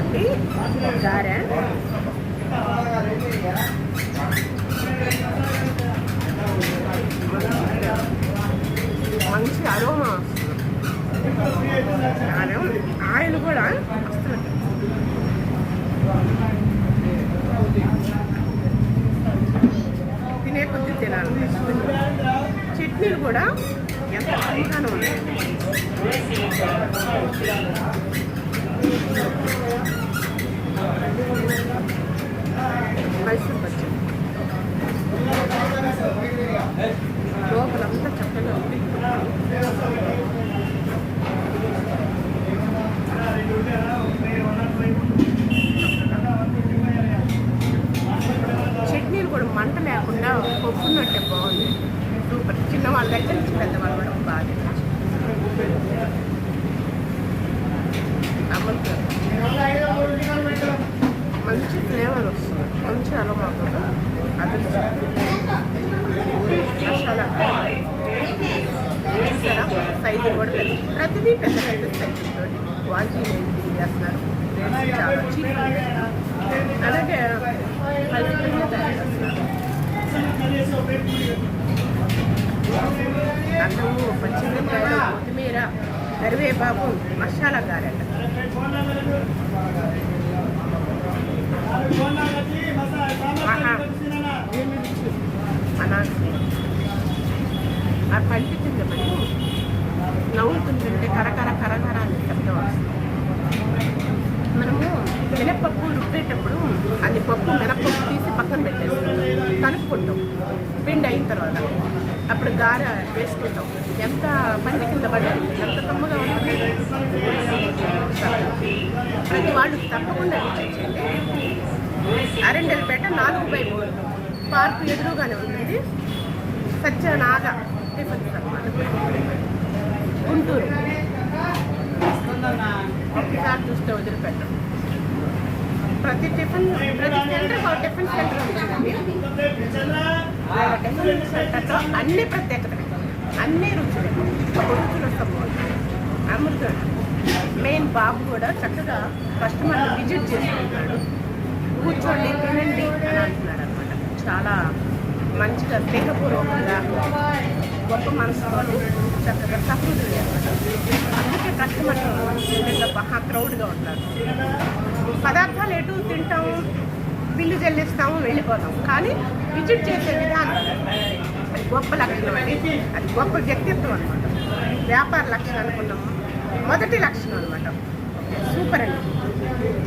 ఒకటి గారె, మంచి అరోమా వస్తుంది. ఆయిల్ కూడా వస్తుంది. తినే కొద్ది తినాలి. చట్నీలు కూడా ఎంత కమ్మగానే ఉన్నాయి. మైసూర్ పచ్చడి లోపలంతా చక్కగా ఉంది. చట్నీలు కూడా మంట లేకుండా పప్పున్నట్టే బాగుంది. సూపర్. చిన్నవాళ్ళ దగ్గర నుంచి పెద్దవాళ్ళు కూడా బాగా మంచి ఫ్లేవర్ వస్తుంది. మంచి అరోమా కూడా. అది మసాలా సైజు కూడా ప్రతిదీ పెద్ద పెద్ద సైజుతో క్వాలిటీ మెయింటైన్ చేస్తున్నారు. చాలా చీప్. అలాగే అన్నము, పచ్చిమిరపకాయలు, కొత్తిమీర, కరివేపాకు, మసాలా గారెలు. ఆ పండుతుంది మరి నవ్వుతుంటుంటే కరకర కరకర అని శబ్దం వస్తుంది. మనము మినప్పప్పు రుబ్బేటప్పుడు అది పప్పు మినప్పప్పు తీసి పక్కన పెట్టేస్తాం, కలుపుకుంటాం పిండి అయిన తర్వాత. అప్పుడు గారె వేసుకుంటాం. ఎంత పండి కింద పడాలి, ఎంత కమ్మగా ఉంటుంది. ప్రతి వాళ్ళు తప్పకుండా విచ్చేయండి. అరెండలపేట 4/3 పార్కు ఎదురుగానే ఉంటుంది. సత్యనాగ టిఫిన్స్ అన్నమాట, గుంటూరు. ఒకసారి చూస్తే వదిలిపెట్టం. ప్రతి సెంటర్ ఒక టిఫిన్ సెంటర్ ఉంటుందండి. టిఫిన్ సెంటర్లో అన్ని ప్రత్యేకతలు, అన్ని రుచులు, రుచులు వస్తాం. అమృతం మెయిన్ బాబు కూడా చక్కగా కస్టమర్ని విజిట్ చేసుకుంటున్నాడు. కూర్చోండి తినండి అని అంటున్నాడు అనమాట. చాలా మంచిగా స్నేహపూర్వకంగా గొప్ప మనసుతో చక్కగా సహృదయులు అనమాట. అందుకే కస్టమర్లు బాగా క్రౌడ్గా ఉంటారు. పదార్థాలు ఎటు తింటాం, బిల్లు చెల్లిస్తాము, వెళ్ళిపోతాం. కానీ విజిట్ చేసే విధానం అది గొప్ప లక్షణం అండి. అది గొప్ప వ్యక్తిత్వం అనమాట. వ్యాపార లక్షణం అనుకున్నాము, మొదటి లక్షణం అనమాట. సూపర్ అండి.